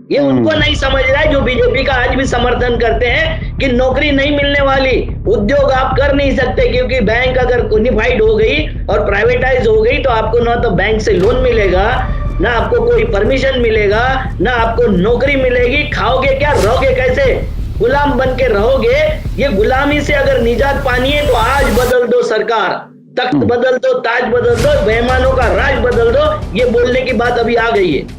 ये उनको नहीं समझ रहा है जो बीजेपी का आज भी समर्थन करते हैं कि नौकरी नहीं मिलने वाली, उद्योग आप कर नहीं सकते, क्योंकि बैंक अगर यूनिफाइड हो गई और प्राइवेटाइज हो गई तो आपको ना तो बैंक से लोन मिलेगा, ना आपको कोई परमिशन मिलेगा, ना आपको नौकरी मिलेगी। खाओगे क्या, रहोगे कैसे, गुलाम बन के रहोगे। ये गुलामी से अगर निजात पानी है तो आज बदल दो सरकार, तख्त बदल दो, ताज बदल दो, बेईमानों का राज बदल दो, ये बोलने की बात अभी आ गई है।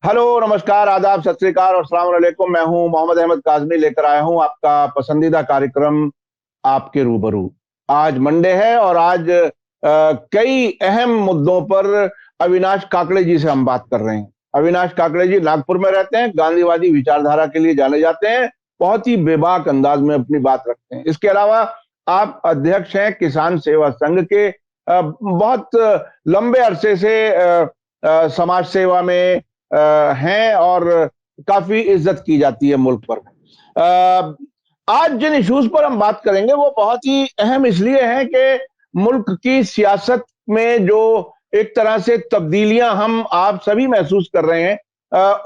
हेलो, नमस्कार, आदाब, सत श्री अकाल और अस्सलाम वालेकुम। मैं हूं मोहम्मद अहमद काज़मी, लेकर आया हूं आपका पसंदीदा कार्यक्रम आपके रूबरू। आज मंडे है और आज कई अहम मुद्दों पर अविनाश काकड़े जी से हम बात कर रहे हैं। अविनाश काकड़े जी नागपुर में रहते हैं, गांधीवादी विचारधारा के लिए जाने जाते हैं, बहुत ही बेबाक अंदाज में अपनी बात रखते हैं। इसके अलावा आप अध्यक्ष हैं किसान सेवा संघ के, बहुत लंबे अरसे से समाज सेवा में हैं और काफी इज्जत की जाती है मुल्क पर। आज जिन इश्यूज पर हम बात करेंगे वो बहुत ही अहम इसलिए हैं कि मुल्क की सियासत में जो एक तरह से तब्दीलियां हम आप सभी महसूस कर रहे हैं,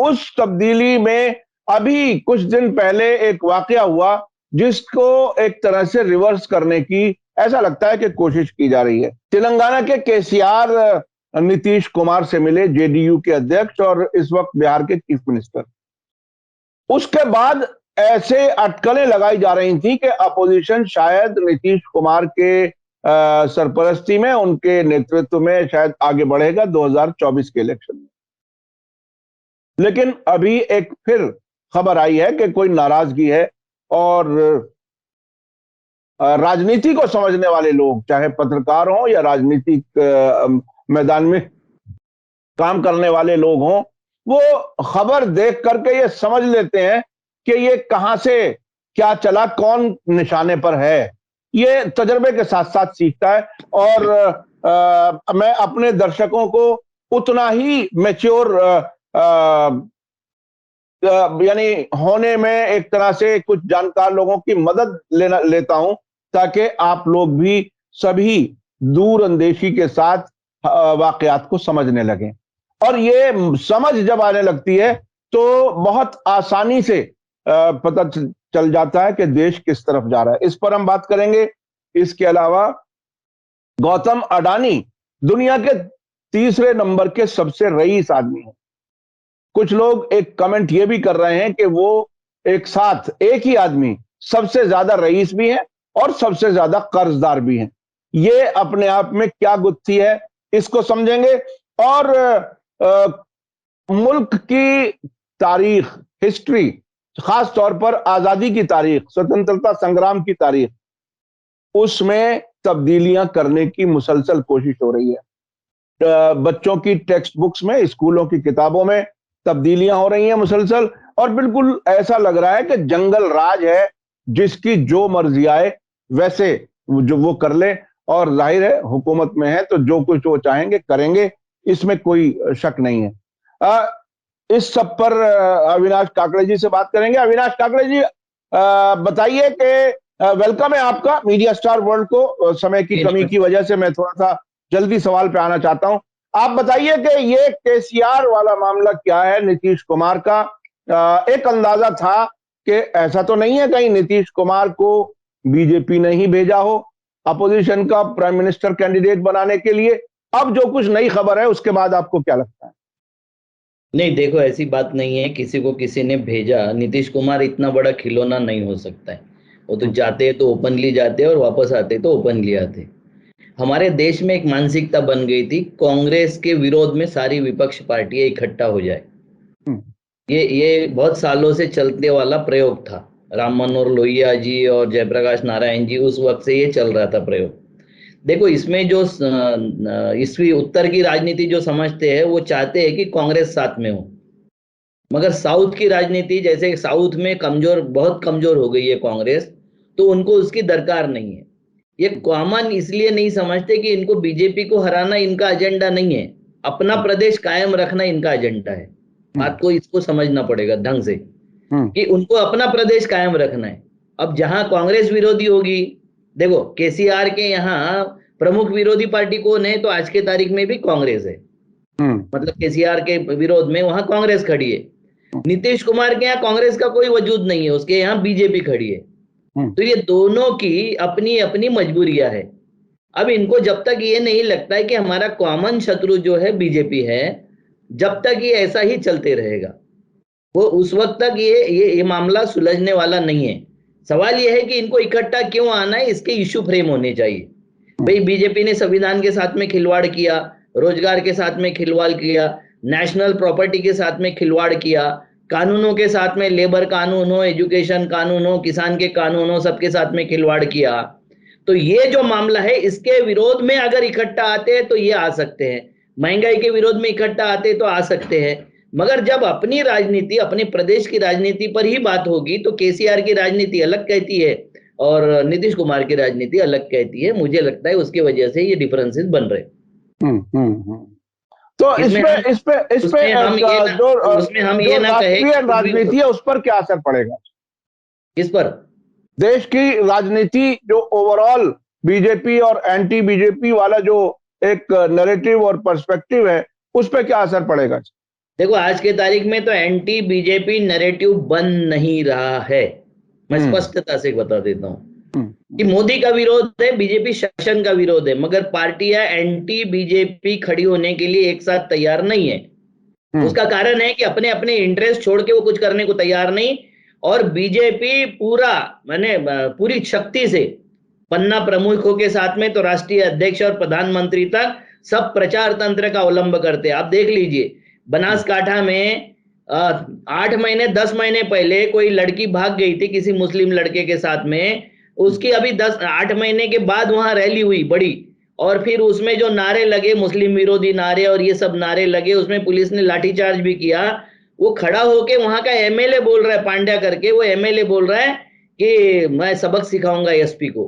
उस तब्दीली में अभी कुछ दिन पहले एक वाकया हुआ जिसको एक तरह से रिवर्स करने की ऐसा लगता है कि कोशिश की जा रही है। तेलंगाना के केसीआर नीतीश कुमार से मिले, जेडीयू के अध्यक्ष और इस वक्त बिहार के चीफ मिनिस्टर। उसके बाद ऐसे अटकलें लगाई जा रही थी कि अपोजिशन शायद नीतीश कुमार के सरपरस्ती में, उनके नेतृत्व में शायद आगे बढ़ेगा 2024 के इलेक्शन में। लेकिन अभी एक फिर खबर आई है कि कोई नाराजगी है और राजनीति को समझने वाले लोग, चाहे पत्रकार हों या राजनीतिक मैदान में काम करने वाले लोग हों, वो खबर देख करके ये समझ लेते हैं कि ये कहां से क्या चला, कौन निशाने पर है। ये तजर्बे के साथ साथ सीखता है और मैं अपने दर्शकों को उतना ही मैच्योर यानी होने में एक तरह से कुछ जानकार लोगों की मदद लेता हूं ताकि आप लोग भी सभी दूरअंदेशी के साथ वाकयात को समझने लगें। और ये समझ जब आने लगती है तो बहुत आसानी से पता चल जाता है कि देश किस तरफ जा रहा है। इस पर हम बात करेंगे। इसके अलावा गौतम अडानी दुनिया के तीसरे नंबर के सबसे रईस आदमी हैं। कुछ लोग एक कमेंट ये भी कर रहे हैं कि वो एक साथ एक ही आदमी सबसे ज्यादा रईस भी है और सबसे ज्यादा कर्जदार भी है। ये अपने आप में क्या गुत्थी है, इसको समझेंगे। और मुल्क की तारीख, हिस्ट्री, खास तौर पर आजादी की तारीख, स्वतंत्रता संग्राम की तारीख, उसमें तब्दीलियां करने की मुसलसल कोशिश हो रही है। बच्चों की टेक्स्ट बुक्स में, स्कूलों की किताबों में तब्दीलियां हो रही हैं मुसलसल, और बिल्कुल ऐसा लग रहा है कि जंगल राज है, जिसकी जो मर्जी आए वैसे जो वो कर ले। और जाहिर है हुकूमत में है तो जो कुछ वो चाहेंगे करेंगे, इसमें कोई शक नहीं है। इस सब पर अविनाश काकड़े जी से बात करेंगे। अविनाश काकड़े जी, बताइए कि वेलकम है आपका मीडिया स्टार वर्ल्ड को। समय की कमी की वजह से मैं थोड़ा सा जल्दी सवाल पे आना चाहता हूं। आप बताइए कि ये केसीआर वाला मामला क्या है नीतीश कुमार का। एक अंदाजा था कि ऐसा तो नहीं है कहीं नीतीश कुमार को बीजेपी ने ही भेजा हो अपोजिशन का प्राइम मिनिस्टर कैंडिडेट बनाने के लिए। अब जो कुछ नई खबर है उसके बाद आपको क्या लगता है? नहीं, देखो, ऐसी बात नहीं है किसी को किसी ने भेजा। नीतीश कुमार इतना बड़ा खिलौना नहीं हो सकता है। वो तो जाते तो ओपनली जाते और वापस आते तो ओपनली आते। हमारे देश में एक मानसिकता बन गई थी, कांग्रेस के विरोध में सारी विपक्ष पार्टियां इकट्ठा हो जाए। ये बहुत सालों से चलने वाला प्रयोग था। राम मनोहर लोहिया जी और जयप्रकाश नारायण जी, उस वक्त से ये चल रहा था प्रयोग। देखो, इसमें जो इसकी उत्तर की राजनीति जो समझते हैं वो चाहते हैं कि कांग्रेस साथ में हो, मगर साउथ की राजनीति, जैसे साउथ में कमजोर, बहुत कमजोर हो गई है कांग्रेस, तो उनको उसकी दरकार नहीं है। ये कॉमन इसलिए नहीं समझते कि इनको बीजेपी को हराना इनका एजेंडा नहीं है, अपना प्रदेश कायम रखना इनका एजेंडा है। बात को इसको समझना पड़ेगा ढंग से हम्म। कि उनको अपना प्रदेश कायम रखना है। अब जहां कांग्रेस विरोधी होगी, देखो केसीआर के यहाँ प्रमुख विरोधी पार्टी कौन है, तो आज के तारीख में भी कांग्रेस है। मतलब केसीआर के विरोध में वहां कांग्रेस खड़ी है। नीतीश कुमार के यहाँ कांग्रेस का कोई वजूद नहीं है, उसके यहाँ बीजेपी खड़ी है। तो ये दोनों की अपनी अपनी मजबूरियां है। अब इनको जब तक ये नहीं लगता है कि हमारा कॉमन शत्रु जो है बीजेपी है, जब तक ये ऐसा ही चलते रहेगा, वो उस वक्त तक ये मामला सुलझने वाला नहीं है। सवाल ये है कि इनको इकट्ठा क्यों आना है, इसके इश्यू फ्रेम होने चाहिए। भाई बीजेपी ने संविधान के साथ में खिलवाड़ किया, रोजगार के साथ में खिलवाड़ किया, नेशनल प्रॉपर्टी के साथ में खिलवाड़ किया, कानूनों के साथ में, लेबर कानून हो, एजुकेशन कानून हो, किसान के कानून हो, सबके साथ में खिलवाड़ किया। तो ये जो मामला है, इसके विरोध में अगर इकट्ठा आते हैं तो ये आ सकते हैं, महंगाई के विरोध में इकट्ठा आते तो आ सकते हैं। मगर जब अपनी राजनीति, अपने प्रदेश की राजनीति पर ही बात होगी तो केसीआर की राजनीति अलग कहती है और नीतीश कुमार की राजनीति अलग कहती है। मुझे लगता है उसकी वजह से ये डिफरेंसेस बन रहे। तो इसमें हम ये ना कहे राष्ट्रीय राजनीति है उस पर क्या असर पड़ेगा? किस पर? देश की राजनीति, जो ओवरऑल बीजेपी और एंटी बीजेपी वाला जो एक नैरेटिव और पर्सपेक्टिव है, उस पर क्या असर पड़ेगा? देखो आज के तारीख में तो एंटी बीजेपी नैरेटिव बन नहीं रहा है। मैं स्पष्टता से बता देता हूं कि मोदी का विरोध है, बीजेपी शासन का विरोध है, मगर पार्टियां एंटी बीजेपी खड़ी होने के लिए एक साथ तैयार नहीं है। उसका कारण है कि अपने अपने इंटरेस्ट छोड़ के वो कुछ करने को तैयार नहीं। और बीजेपी पूरी शक्ति से पन्ना प्रमुखों के साथ में तो राष्ट्रीय अध्यक्ष और प्रधानमंत्री तक सब प्रचार तंत्र का अवलंब करते हैं। आप देख लीजिए, बनासकांठा में 8 महीने 10 महीने पहले कोई लड़की भाग गई थी किसी मुस्लिम लड़के के साथ में, उसकी अभी 8 महीने के बाद वहां रैली हुई बड़ी, और फिर उसमें जो नारे लगे, मुस्लिम विरोधी नारे और ये सब नारे लगे, उसमें पुलिस ने लाठीचार्ज भी किया। वो खड़ा होके वहां का एमएलए बोल रहा है, पांड्या करके, वो एमएलए बोल रहा है कि मैं सबक सिखाऊंगा एसपी को।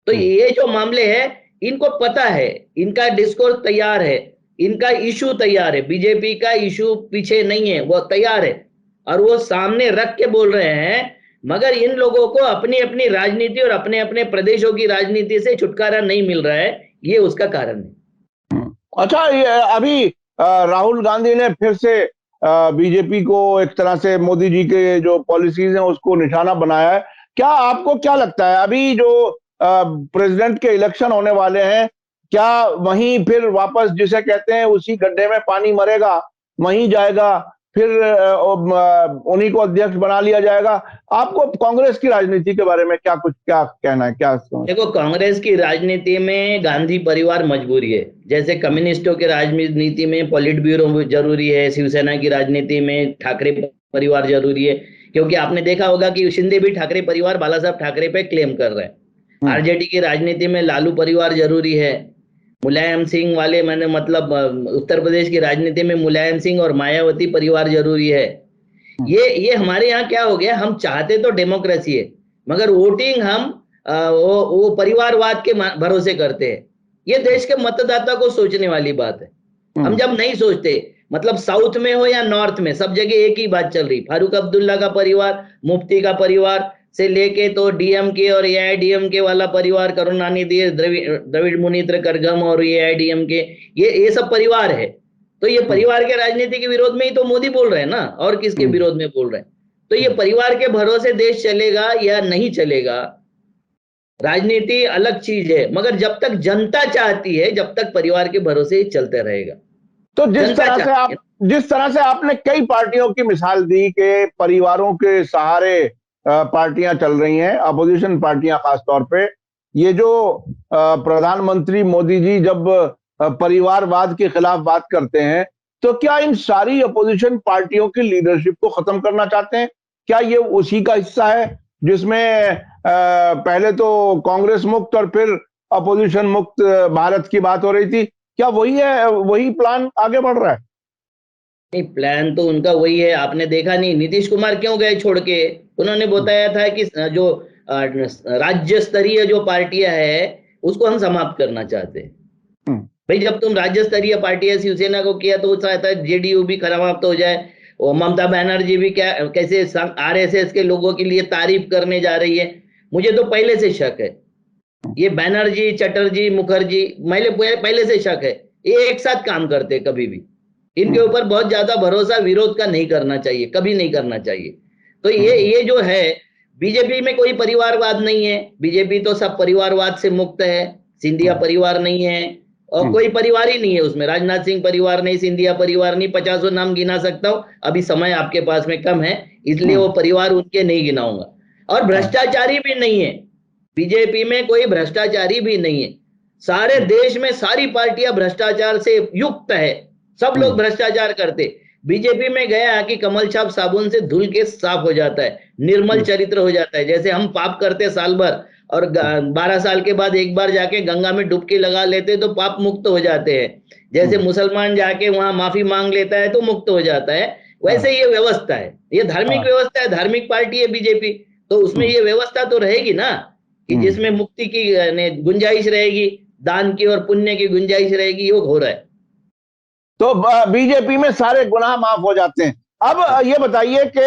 तो ये जो मामले हैं, इनको पता है, इनका डिस्कोर्स तैयार है, इनका इशू तैयार है, बीजेपी का इशू पीछे नहीं है, वो तैयार है और वो सामने रख के बोल रहे हैं। मगर इन लोगों को अपनी अपनी राजनीति और अपने अपने प्रदेशों की राजनीति से छुटकारा नहीं मिल रहा है, ये उसका कारण है। अच्छा, ये अभी राहुल गांधी ने फिर से बीजेपी को एक तरह से मोदी जी के जो पॉलिसीज हैं उसको निशाना बनाया है। क्या आपको क्या लगता है, अभी जो प्रेसिडेंट के इलेक्शन होने वाले हैं, क्या वहीं फिर वापस जिसे कहते हैं उसी गड्ढे में पानी मरेगा, वहीं जाएगा, फिर उन्हीं को अध्यक्ष बना लिया जाएगा? आपको कांग्रेस की राजनीति के बारे में क्या कहना है, क्या? देखो, कांग्रेस की राजनीति में गांधी परिवार मजबूरी है। जैसे कम्युनिस्टों की राजनीति में पॉलिट ब्यूरो जरूरी है, शिवसेना की राजनीति में ठाकरे परिवार जरूरी है। क्योंकि आपने देखा होगा कि शिंदे भी ठाकरे परिवार, बाला साहब ठाकरे पे क्लेम कर रहे हैं। आरजेडी की राजनीति में लालू परिवार जरूरी है। मुलायम सिंह वाले उत्तर प्रदेश की राजनीति में मुलायम सिंह और मायावती परिवार जरूरी है। ये हमारे यहाँ क्या हो गया, हम चाहते तो डेमोक्रेसी है, मगर वोटिंग हम वो परिवारवाद के भरोसे करते हैं। ये देश के मतदाता को सोचने वाली बात है। हम जब नहीं सोचते, मतलब साउथ में हो या नॉर्थ में, सब जगह एक ही बात चल रही। फारूक अब्दुल्ला का परिवार, मुफ्ती का परिवार से लेके तो डीएमके और एआईडीएमके वाला परिवार, करुणानिधि, द्रविड़ मुनीत्र करगम और एआईडीएमके, ये सब परिवार है। तो ये परिवार के राजनीति के विरोध में ही तो मोदी बोल रहे हैं ना, और किसके विरोध में बोल रहे हैं? तो ये परिवार के भरोसे देश चलेगा या नहीं चलेगा, राजनीति अलग चीज है, मगर जब तक जनता चाहती है, जब तक परिवार के भरोसे ही चलते रहेगा। तो जिस तरह से आपने कई पार्टियों की मिसाल दी कि परिवारों के सहारे पार्टियां चल रही हैं, अपोजिशन पार्टियां खासतौर पे, ये जो प्रधानमंत्री मोदी जी जब परिवारवाद के खिलाफ बात करते हैं, तो क्या इन सारी अपोजिशन पार्टियों की लीडरशिप को खत्म करना चाहते हैं? क्या ये उसी का हिस्सा है जिसमें पहले तो कांग्रेस मुक्त और फिर अपोजिशन मुक्त भारत की बात हो रही थी? क्या वही है, वही प्लान आगे बढ़ रहा है? नहीं, प्लान तो उनका वही है। आपने देखा नहीं नीतीश कुमार क्यों गए छोड़ के? उन्होंने बताया था कि जो राज्य स्तरीय जो पार्टियां है उसको हम समाप्त करना चाहते हैं। भाई जब तुम राज्य स्तरीय पार्टियां, शिवसेना को किया तो वो चाहता है जेडीयू भी समाप्त हो जाए, वो ममता बनर्जी भी क्या कैसे आरएसएस के लोगों के लिए तारीफ करने जा रही है। मुझे तो पहले से शक है, ये बैनर्जी, चटर्जी, मुखर्जी, पहले से शक है, ये एक साथ काम करते कभी भी। इनके ऊपर बहुत ज्यादा भरोसा विरोध का नहीं करना चाहिए, कभी नहीं करना चाहिए। तो ये जो है, बीजेपी में कोई परिवारवाद नहीं है, बीजेपी तो सब परिवारवाद से मुक्त है। सिंधिया परिवार नहीं है और कोई परिवार ही नहीं है उसमें, राजनाथ सिंह परिवार नहीं, सिंधिया परिवार नहीं, 50 नाम गिना सकता हूं। अभी समय आपके पास में कम है, इसलिए वो परिवार उनके नहीं गिनाऊंगा। और भ्रष्टाचारी भी नहीं है, बीजेपी में कोई भ्रष्टाचारी भी नहीं है। सारे देश में सारी पार्टियां भ्रष्टाचार से युक्त है, सब लोग भ्रष्टाचार करते। बीजेपी में गया कि कमल छाप साबुन से धुल के साफ हो जाता है, निर्मल चरित्र हो जाता है। जैसे हम पाप करते साल भर और 12 साल के बाद एक बार जाके गंगा में डुबकी लगा लेते तो पाप मुक्त हो जाते हैं। जैसे मुसलमान जाके वहां माफी मांग लेता है तो मुक्त हो जाता है, वैसे ये व्यवस्था है, ये धार्मिक व्यवस्था है, धार्मिक पार्टी है बीजेपी। तो उसमें ये व्यवस्था तो रहेगी ना, कि जिसमें मुक्ति की गुंजाइश रहेगी, दान की और पुण्य की गुंजाइश रहेगी, ये हो रहा है। तो बीजेपी में सारे गुनाह माफ हो जाते हैं। अब ये बताइए कि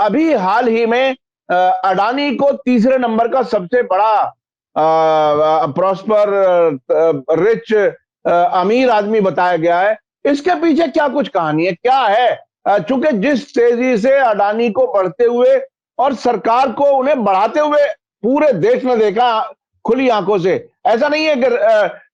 अभी हाल ही में अडानी को तीसरे नंबर का सबसे बड़ा प्रॉस्पर रिच अमीर आदमी बताया गया है। इसके पीछे क्या कुछ कहानी है, क्या है? चूंकि जिस तेजी से अडानी को बढ़ते हुए और सरकार को उन्हें बढ़ाते हुए पूरे देश ने देखा खुली आंखों से, ऐसा नहीं है कि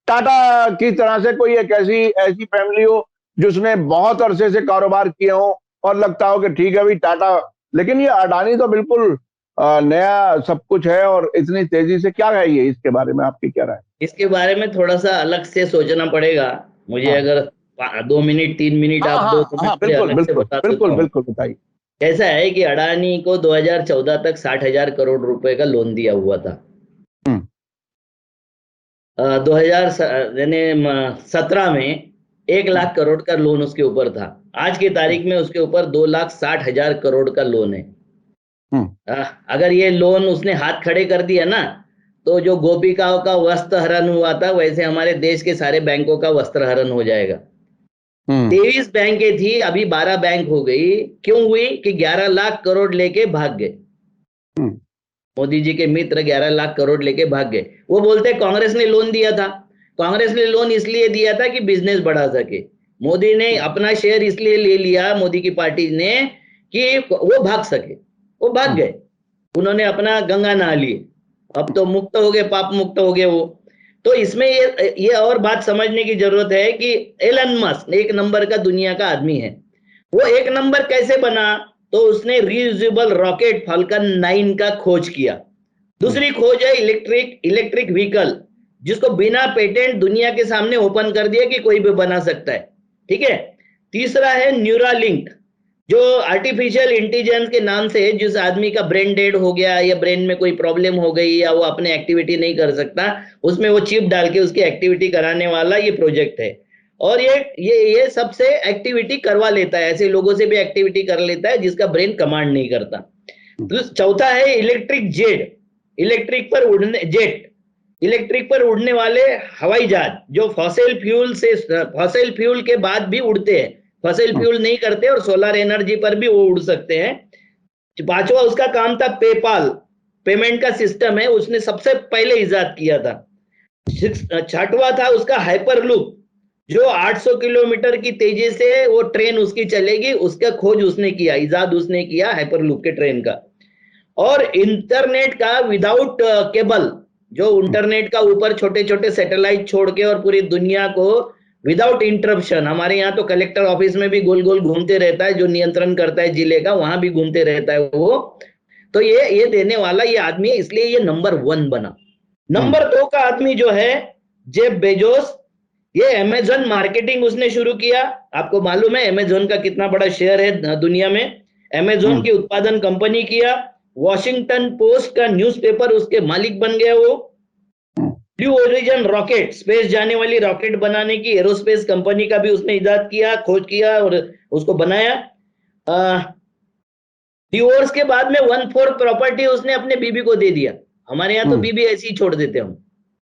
टाटा की तरह से कोई एक ऐसी फैमिली हो जिसने बहुत अरसे से कारोबार किए हो और लगता हो कि ठीक है भाई टाटा, लेकिन ये अडानी तो बिल्कुल नया सब कुछ है। और इतनी तेजी से क्या है ये, इसके बारे में आपकी क्या राय? इसके बारे में थोड़ा सा अलग से सोचना पड़ेगा मुझे। अगर 2 मिनट 3 मिनट आप दो तो मैं थोड़े बिल्कुल अलग से बिल्कुल बता बिल्कुल देता हूँ। बिल्कुल बताइए। ऐसा है कि अडानी को 2014 तक 60,000 करोड़ रुपए का लोन दिया हुआ था। 2017 में 1 लाख करोड़ का लोन उसके ऊपर था। आज की तारीख में उसके ऊपर 2,60,000 करोड़ का लोन है। अगर ये लोन उसने हाथ खड़े कर दिया ना, तो जो गोपिकाओं का वस्त्र हरण हुआ था, वैसे हमारे देश के सारे बैंकों का वस्त्र हरण हो जाएगा। 23 बैंकें थी, अभी 12 बैंक हो गई। क्यों हुई? कि 11 लाख करोड़ लेके भाग गए। मोदी जी के मित्र 11 लाख करोड़ लेके भाग गए। वो बोलते कांग्रेस ने लोन दिया था। कांग्रेस ने लोन इसलिए दिया था कि बिजनेस बढ़ा सके। मोदी ने अपना शेयर इसलिए ले लिया, मोदी की पार्टी ने, कि वो भाग सके। वो भाग गए, उन्होंने अपना गंगा नहा लिए, अब तो मुक्त हो गए, पाप मुक्त हो गए वो। तो इसमें ये और बात समझने की जरूरत है कि एलन मस्क एक नंबर का दुनिया का आदमी है। वो एक नंबर कैसे बना? तो उसने रीयूजेबल रॉकेट फाल्कन 9 का खोज किया। दूसरी खोज है इलेक्ट्रिक व्हीकल, जिसको बिना पेटेंट दुनिया के सामने ओपन कर दिया कि कोई भी बना सकता है। ठीक है। तीसरा है न्यूरालिंक, जो आर्टिफिशियल इंटेलिजेंस के नाम से जिस आदमी का ब्रेन डेड हो गया या ब्रेन में कोई प्रॉब्लम हो गई या वो अपने एक्टिविटी नहीं कर सकता, उसमें वो चिप डाल के उसकी एक्टिविटी कराने वाला ये प्रोजेक्ट है। और ये सबसे एक्टिविटी करवा लेता है, ऐसे लोगों से भी एक्टिविटी कर लेता है जिसका ब्रेन कमांड नहीं करता। तो चौथा है इलेक्ट्रिक जेट, इलेक्ट्रिक पर उड़ने वाले हवाई जहाज, जो फॉसिल फ्यूल के बाद भी उड़ते हैं, फॉसिल फ्यूल नहीं करते और सोलर एनर्जी पर भी वो उड़ सकते हैं। पांचवा उसका काम था पेपाल, पेमेंट का सिस्टम है, उसने सबसे पहले इजाद किया था। छठवा था उसका हाइपरलूप, जो 800 किलोमीटर की तेजी से वो ट्रेन उसकी चलेगी, उसका खोज उसने किया, इजाद उसने किया हाइपरलूप के ट्रेन का। और इंटरनेट का विदाउट केबल, जो इंटरनेट का ऊपर छोटे छोटे सैटेलाइट छोड़ के और पूरी दुनिया को विदाउट इंटरप्शन, हमारे यहाँ तो कलेक्टर ऑफिस में भी गोल गोल घूमते रहता है, जो नियंत्रण करता है जिले का, वहां भी घूमते रहता है वो। तो ये देने वाला ये आदमी है, इसलिए ये नंबर 1 बना। नंबर 2 का आदमी जो है जेफ बेजोस, ये अमेजन मार्केटिंग उसने शुरू किया। आपको मालूम है अमेजन का कितना बड़ा शेयर है दुनिया में। अमेजन की उत्पादन कंपनी किया, वॉशिंगटन पोस्ट का न्यूज़पेपर उसके मालिक बन गया वो। ब्लू ओरिजिन रॉकेट, स्पेस जाने वाली रॉकेट बनाने की एरोस्पेस कंपनी का भी उसने इजाद किया, खोज किया और उसको बनाया। डिवोर्स के बाद में 1/4 प्रॉपर्टी उसने अपने बीबी को दे दिया। हमारे यहाँ तो बीबी ऐसी ही छोड़ देते हम,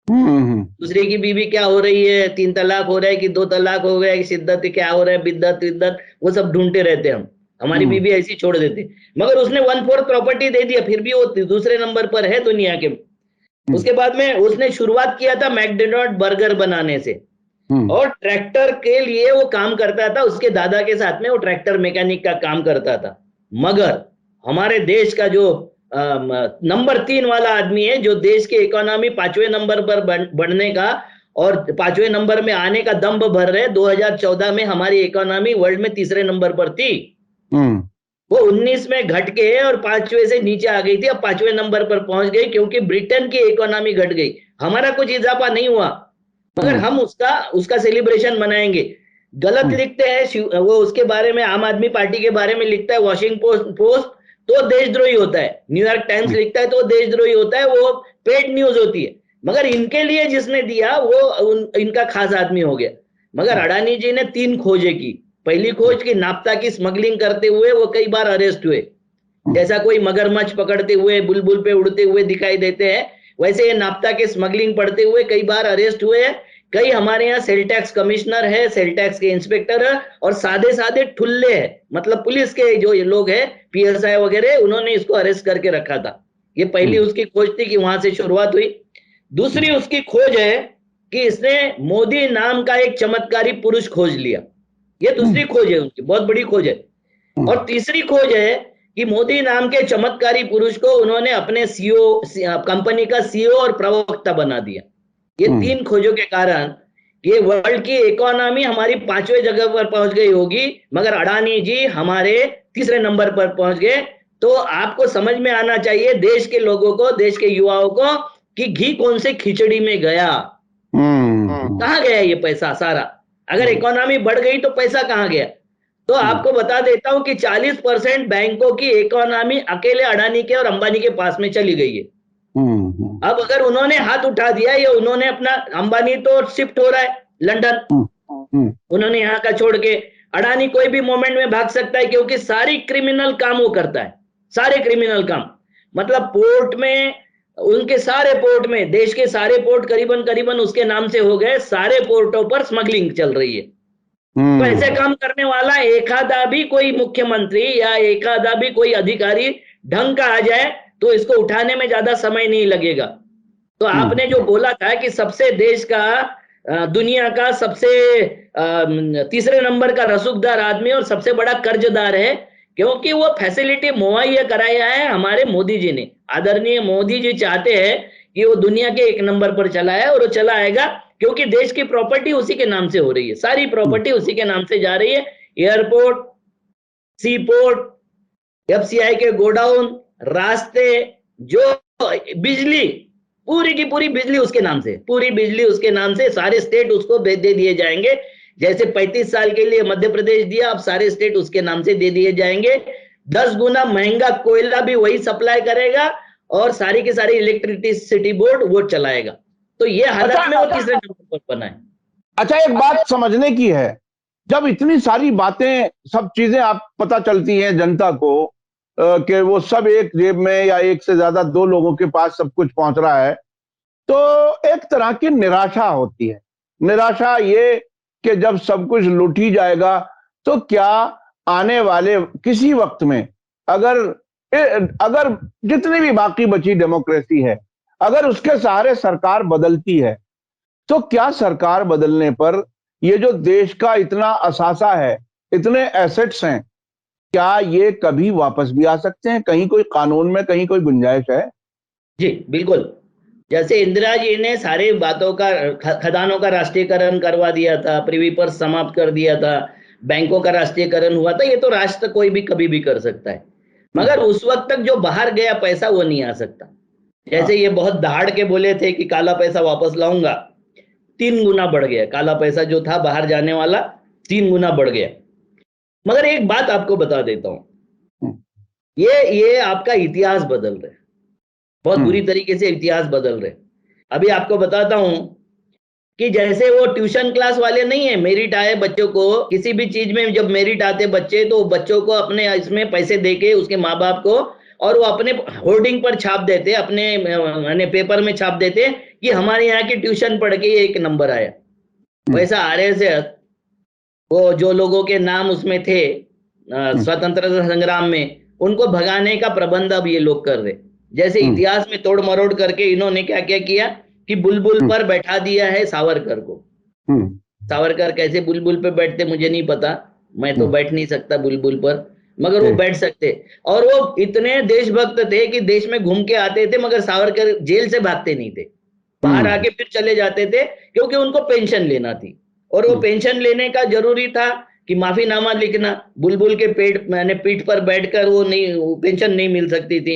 दूसरे की बीवी क्या हो रही है, 3 तलाक हो रहा है कि 2 तलाक हो गया, कि शिद्दत क्या हो रहा है, बिद्दत विद्दत, वो सब ढूंढते रहते हम। हमारी बीवी ऐसी छोड़ देते, मगर उसने 1/4 प्रॉपर्टी दे दिया, फिर भी वो दूसरे नंबर पर है दुनिया के। उसके बाद में उसने शुरुआत किया था मैकडोनल्ड बर्गर बनाने से, और ट्रैक्टर के लिए वो काम करता था, उसके दादा के साथ में वो ट्रैक्टर मैकेनिक का काम करता था। मगर हमारे देश का जो नंबर 3 वाला आदमी है, जो देश की इकोनॉमी 5वें नंबर पर बढ़ने का और 5वें नंबर में आने का दम्भ भर रहे, 2014 में हमारी इकोनॉमी वर्ल्ड में तीसरे नंबर पर थी, वो 19 में घट के और 5वें से नीचे आ गई थी, अब 5वें नंबर पर पहुंच गई, क्योंकि ब्रिटेन की इकोनॉमी घट गई, हमारा कुछ इजाफा नहीं हुआ, मगर हम उसका सेलिब्रेशन मनाएंगे। गलत लिखते हैं वो, उसके बारे में आम आदमी पार्टी के बारे में लिखता है वॉशिंगटन पोस्ट तो देशद्रोही होता है, न्यूयॉर्क टाइम्स लिखता है तो देशद्रोही होता है, वो पेड न्यूज होती है, मगर इनके लिए जिसने दिया वो इनका खास आदमी हो गया। मगर अडानी जी ने 3 खोजें की। पहली खोज की नाफ्ता की स्मगलिंग करते हुए वो कई बार अरेस्ट हुए, जैसा कोई मगरमच्छ पकड़ते हुए बुलबुल पे उड़ते हुए दिखाई देते हैं, वैसे ये नाफ्ता के स्मगलिंग पढ़ते हुए कई बार अरेस्ट हुए हैं। कई हमारे यहाँ सेल टैक्स कमिश्नर है, सेल टैक्स के इंस्पेक्टर है, और सादे सादे ठुल्ले हैं, मतलब पुलिस के जो ये लोग हैं, पीएसआई वगैरह, उन्होंने इसको अरेस्ट करके रखा था। ये पहली उसकी खोज थी कि वहां से शुरुआत हुई। दूसरी उसकी खोज है कि इसने मोदी नाम का एक चमत्कारी पुरुष खोज लिया, ये दूसरी खोज है उसकी, बहुत बड़ी खोज है। और तीसरी खोज है कि मोदी नाम के चमत्कारी पुरुष को उन्होंने अपने सीईओ, कंपनी का सीईओ और प्रवक्ता बना दिया। ये 3 खोजों के कारण ये वर्ल्ड की इकोनॉमी हमारी 5वें जगह पर पहुंच गई होगी, मगर अडानी जी हमारे तीसरे नंबर पर पहुंच गए। तो आपको समझ में आना चाहिए देश के लोगों को, देश के युवाओं को, कि घी कौन से खिचड़ी में गया, कहां गया ये पैसा सारा। अगर इकोनॉमी बढ़ गई तो पैसा कहां गया। तो आपको बता देता हूं कि 40% बैंकों की इकोनॉमी अकेले अडानी के और अंबानी के पास में चली गई है। अब अगर उन्होंने हाथ उठा दिया, या उन्होंने अपना, अंबानी तो शिफ्ट हो रहा है लंदन, उन्होंने यहाँ का छोड़ के, अडानी कोई भी मोमेंट में भाग सकता है, क्योंकि सारी क्रिमिनल काम वो करता है, सारे क्रिमिनल काम, मतलब पोर्ट में, उनके सारे पोर्ट में, देश के सारे पोर्ट करीबन करीबन उसके नाम से हो गए, सारे पोर्टों पर स्मगलिंग चल रही है। तो ऐसे काम करने वाला एक आधा भी कोई मुख्यमंत्री या एक आधा भी कोई अधिकारी ढंग का आ जाए तो इसको उठाने में ज्यादा समय नहीं लगेगा। तो आपने जो बोला था कि सबसे देश का, दुनिया का सबसे तीसरे नंबर का रसूखदार आदमी और सबसे बड़ा कर्जदार है, क्योंकि वो फैसिलिटी मुहैया कराया है हमारे मोदी जी ने। आदरणीय मोदी जी चाहते हैं कि वो दुनिया के 1 नंबर पर चला है, और वो चला आएगा, क्योंकि देश की प्रॉपर्टी उसी के नाम से हो रही है, सारी प्रॉपर्टी उसी के नाम से जा रही है। एयरपोर्ट, सी पोर्ट, एफसीआई के गोडाउन, रास्ते, जो बिजली, पूरी की पूरी बिजली उसके नाम से, पूरी बिजली उसके नाम से, सारे स्टेट उसको दे दिए जाएंगे। जैसे 35 साल के लिए मध्य प्रदेश दिया, अब सारे स्टेट उसके नाम से दे दिए जाएंगे। 10 गुना महंगा कोयला भी वही सप्लाई करेगा, और सारी की सारी इलेक्ट्रिसिटी बोर्ड वो चलाएगा। तो ये हालत में वो तीसरे नंबर पर बना है। अच्छा, एक बात समझने की है, जब इतनी सारी बातें, सब चीजें आप पता चलती हैं जनता को कि वो सब एक जेब में या एक से ज्यादा 2 लोगों के पास सब कुछ पहुंच रहा है, तो एक तरह की निराशा होती है। निराशा ये कि जब सब कुछ लूट ही जाएगा तो क्या आने वाले किसी वक्त में, अगर अगर जितनी भी बाकी बची डेमोक्रेसी है, अगर उसके सहारे सरकार बदलती है, तो क्या सरकार बदलने पर ये जो देश का इतना असासा है, इतने एसेट्स हैं, क्या ये कभी वापस भी आ सकते हैं? कहीं कोई कानून में कहीं कोई गुंजाइश है? जी बिल्कुल। जैसे इंदिरा जी ने सारे बातों का, खदानों का राष्ट्रीयकरण करवा दिया था, प्रिवी पर समाप्त कर दिया था, बैंकों का राष्ट्रीयकरण हुआ था, ये तो राष्ट्र कोई भी कभी भी कर सकता है, मगर उस वक्त तक जो बाहर गया पैसा वो नहीं आ सकता। जैसे ये बहुत दहाड़ के बोले थे कि काला पैसा वापस लाऊंगा, 3 गुना बढ़ गया काला पैसा जो था बाहर जाने वाला, 3 गुना बढ़ गया। मगर एक बात आपको बता देता हूं, ये आपका इतिहास बदल रहा है, बहुत बुरी तरीके से इतिहास बदल रहे। अभी आपको बताता हूं कि जैसे वो ट्यूशन क्लास वाले नहीं है, मेरिट आए बच्चों को, किसी भी चीज में जब मेरिट आते बच्चे, तो बच्चों को अपने इसमें पैसे देके उसके माँ बाप को और वो अपने होर्डिंग पर छाप देते, अपने पेपर में छाप देते कि हमारे यहाँ की ट्यूशन पढ़ के ये 1 नंबर आया। वैसा आरएसएस, वो जो लोगों के नाम उसमें थे स्वतंत्रता संग्राम में, उनको भगाने का प्रबंध अब ये लोग कर रहे। जैसे इतिहास में तोड़ मरोड़ करके इन्होंने क्या क्या किया कि बुलबुल पर बैठा दिया है सावरकर को। सावरकर कैसे बुलबुल पे बैठते मुझे नहीं पता, मैं तो बैठ नहीं सकता बुलबुल पर, मगर वो बैठ सकते। और वो इतने देशभक्त थे कि देश में घूम के आते थे, मगर सावरकर जेल से भागते नहीं थे, बाहर आके फिर चले जाते थे, क्योंकि उनको पेंशन लेना थी। और वो पेंशन लेने का जरूरी था कि माफीनामा लिखना, बुलबुल के पीठ पर बैठकर वो पेंशन नहीं मिल सकती थी।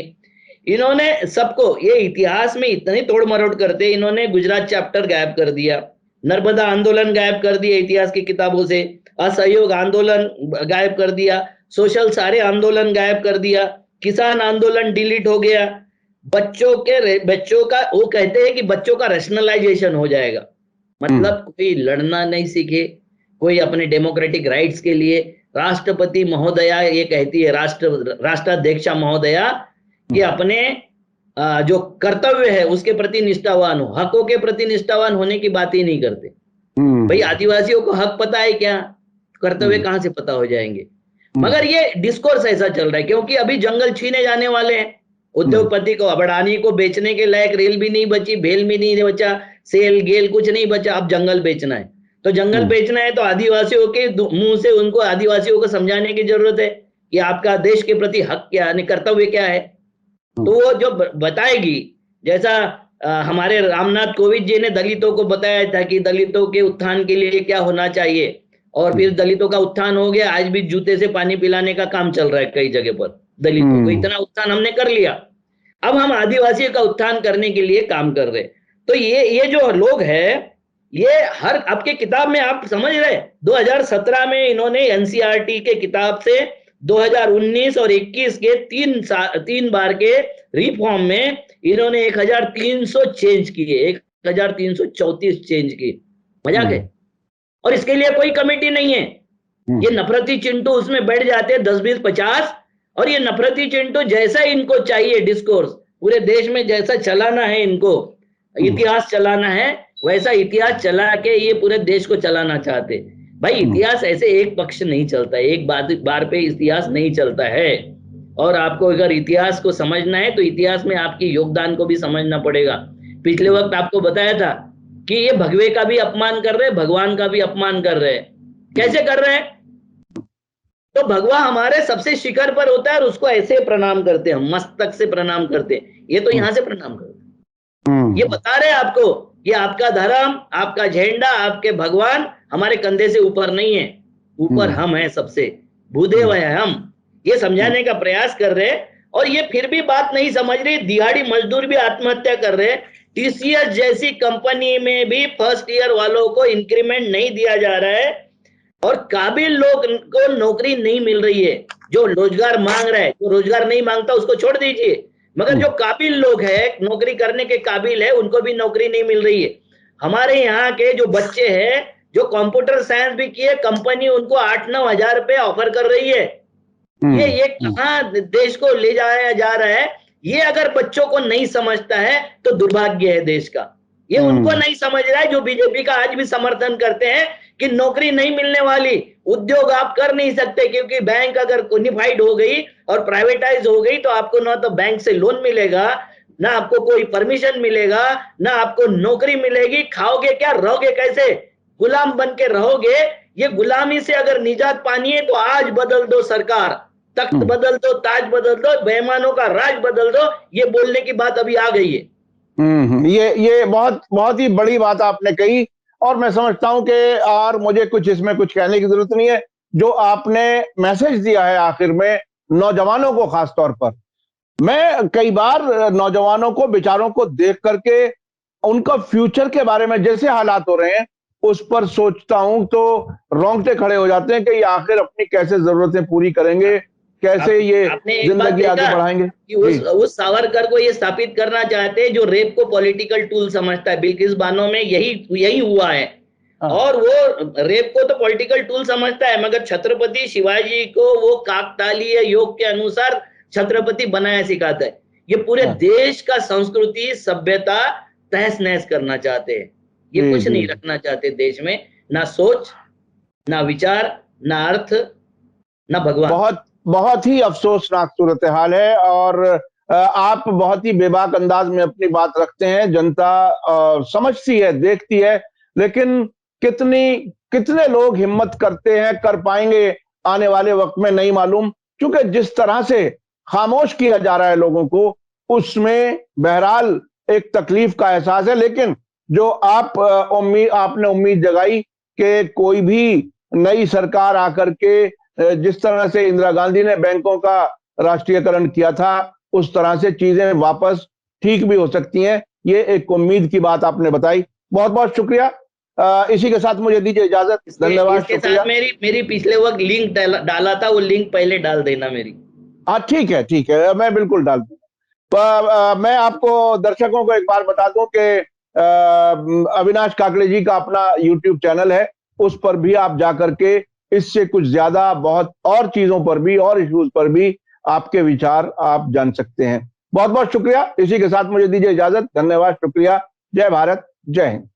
इन्होंने सबको, ये इतिहास में इतनी तोड़ मरोड़ करते, इन्होंने गुजरात चैप्टर गायब कर दिया, नर्मदा आंदोलन गायब कर दिया इतिहास की किताबों से, असहयोग आंदोलन गायब कर दिया, सोशल सारे आंदोलन गायब कर दिया, किसान आंदोलन डिलीट हो गया, बच्चों का वो कहते हैं कि बच्चों का रैशनलाइजेशन हो जाएगा, मतलब कोई लड़ना नहीं सीखे, कोई अपने डेमोक्रेटिक राइट्स के लिए, राष्ट्रपति महोदया ये कहती है, राष्ट्राध्यक्षा महोदया, कि अपने जो कर्तव्य है उसके प्रति निष्ठावान हो, हकों के प्रति निष्ठावान होने की बात ही नहीं करते। भाई आदिवासियों को हक पता है क्या, कर्तव्य कहां से पता हो जाएंगे। मगर ये डिस्कोर्स ऐसा चल रहा है, क्योंकि अभी जंगल छीने जाने वाले हैं। उद्योगपति को, अडानी को बेचने के लायक रेल भी नहीं बची, भेल भी नहीं बचा, सेल गेल कुछ नहीं बचा, अब जंगल बेचना है। तो जंगल बेचना है तो आदिवासियों के मुंह से उनको, आदिवासियों को समझाने की जरूरत है कि आपका देश के प्रति हक क्या है, कर्तव्य क्या है। तो वो जो बताएगी, जैसा हमारे रामनाथ कोविंद जी ने दलितों को बताया था कि दलितों के उत्थान के लिए क्या होना चाहिए, और फिर दलितों का उत्थान हो गया। आज भी जूते से पानी पिलाने का काम चल रहा है कई जगह पर दलितों को, इतना उत्थान हमने कर लिया। अब हम आदिवासियों का उत्थान करने के लिए काम कर रहे। तो ये जो लोग हैं, ये हर आपके किताब में आप समझ रहे, 2017 में इन्होंने एनसीईआरटी के किताब से 2019 और 21 के 3 बार के रिफॉर्म में इन्होंने 1300 चेंज किए, 1334 चेंज किए। मजाक है। और इसके लिए कोई कमेटी नहीं है। ये नफरती चिंटू उसमें बैठ जाते हैं 10, 20, 50, और ये नफरती चिंटू जैसा इनको चाहिए डिस्कोर्स, पूरे देश में जैसा चलाना है, इनको इतिहास चलाना है, वैसा इतिहास चला के ये पूरे देश को चलाना चाहते। भाई इतिहास ऐसे एक पक्ष नहीं चलता, एक बार पे इतिहास नहीं चलता है। और आपको अगर इतिहास को समझना है तो इतिहास में आपके योगदान को भी समझना पड़ेगा। पिछले वक्त आपको बताया था कि ये भगवे का भी अपमान कर रहे, भगवान का भी अपमान कर रहे। कैसे कर रहे हैं? तो भगवा हमारे सबसे शिखर पर होता है और उसको ऐसे प्रणाम करते हैं, मस्तक से प्रणाम करते हैं। ये तो यहां से प्रणाम करते हैं। ये बता रहे आपको कि आपका धर्म, आपका झंडा, आपके भगवान हमारे कंधे से ऊपर नहीं है, ऊपर हम हैं, सबसे भूदेव है हम। ये समझाने का प्रयास कर रहे हैं, और ये फिर भी बात नहीं समझ रही। दिहाड़ी मजदूर भी आत्महत्या कर रहे हैं। टीसीएस जैसी कंपनी में भी फर्स्ट ईयर वालों को इंक्रीमेंट नहीं दिया जा रहा है, और काबिल लोग को नौकरी नहीं मिल रही है। जो रोजगार मांग रहा है, जो रोजगार नहीं मांगता उसको छोड़ दीजिए, मगर जो काबिल लोग है, नौकरी करने के काबिल है, उनको भी नौकरी नहीं मिल रही है। हमारे यहाँ के जो बच्चे हैं, जो कंप्यूटर साइंस भी किए, कंपनी उनको 8-9 हजार रुपए ऑफर कर रही है। ये कहाँ देश को ले जाया जा रहा है? ये अगर बच्चों को नहीं समझता है तो दुर्भाग्य है देश का। ये उनको नहीं समझ रहा है जो बीजेपी का आज भी समर्थन करते हैं कि नौकरी नहीं मिलने वाली, उद्योग आप कर नहीं सकते, क्योंकि बैंक अगर यूनिफाइड हो गई और प्राइवेटाइज हो गई तो आपको ना तो बैंक से लोन मिलेगा, ना आपको कोई परमिशन मिलेगा, ना आपको नौकरी मिलेगी। खाओगे क्या, रहोगे कैसे? गुलाम बन के रहोगे। ये गुलामी से अगर निजात पानी है तो आज बदल दो सरकार, तख्त बदल दो, ताज बदल दो, बेईमानों का राज बदल दो। ये बोलने की बात अभी आ गई है। ये बहुत बहुत ही बड़ी बात आपने कही, और मैं समझता हूं कि और मुझे कुछ इसमें कुछ कहने की जरूरत नहीं है। जो आपने मैसेज दिया है आखिर में नौजवानों को, खास तौर पर मैं कई बार नौजवानों को, विचारों को देख करके उनका फ्यूचर के बारे में जैसे हालात हो रहे हैं उस पर सोचता हूं तो रोंगटे खड़े हो जाते हैं कि ये आखिर अपनी कैसे जरूरतें पूरी करेंगे, कैसे ये जिंदगी आगे बढ़ाएंगे। कि उस सावरकर को ये स्थापित करना चाहते हैं जो रेप को पॉलिटिकल टूल समझता है। बिल्किस बानो में यही हुआ है। और वो रेप को तो पॉलिटिकल टूल समझता है, मगर छत्रपति शिवाजी को वो काकतालीय योग के अनुसार छत्रपति बनाया सिखाता है। ये पूरे देश का संस्कृति सभ्यता तहस नहस करना चाहते हैं। ये कुछ नहीं रखना चाहते देश में, ना सोच, ना विचार, ना अर्थ, ना भगवान। बहुत बहुत ही अफसोसनाक सूरत हाल है और आप बहुत ही बेबाक अंदाज में अपनी बात रखते हैं। जनता समझती है, देखती है, लेकिन कितने लोग हिम्मत करते हैं, कर पाएंगे आने वाले वक्त में नहीं मालूम, क्योंकि जिस तरह से खामोश किया जा रहा है लोगों को, उसमें बहरहाल एक तकलीफ का एहसास है। लेकिन जो आपने उम्मीद जगाई कि कोई भी नई सरकार आकर के जिस तरह से इंदिरा गांधी ने बैंकों का राष्ट्रीयकरण किया था, उस तरह से चीजें वापस ठीक भी हो सकती हैं, ये एक उम्मीद की बात आपने बताई। बहुत बहुत शुक्रिया। इसी के साथ मुझे दीजिए इजाजत। धन्यवाद, शुक्रिया। मेरी पिछले वक्त लिंक डाला था, वो लिंक पहले डाल देना मेरी। हाँ ठीक है, मैं बिल्कुल डाल दूंगा। मैं आपको दर्शकों को एक बार बता दूं कि अविनाश काकड़े जी का अपना YouTube चैनल है, उस पर भी आप जाकर के इससे कुछ ज्यादा बहुत और चीजों पर भी और इश्यूज पर भी आपके विचार आप जान सकते हैं। बहुत बहुत शुक्रिया। इसी के साथ मुझे दीजिए इजाजत। धन्यवाद, शुक्रिया। जय भारत, जय हिंद।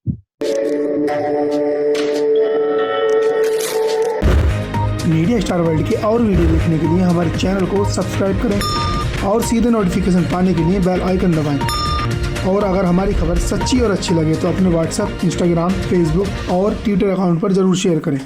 मीडिया स्टार वर्ल्ड के और वीडियो देखने के लिए हमारे चैनल को सब्सक्राइब करें और सीधे नोटिफिकेशन पाने के लिए बेल आइकन दबाएं। और अगर हमारी खबर सच्ची और अच्छी लगे तो अपने व्हाट्सएप, इंस्टाग्राम, फेसबुक और ट्विटर अकाउंट पर जरूर शेयर करें।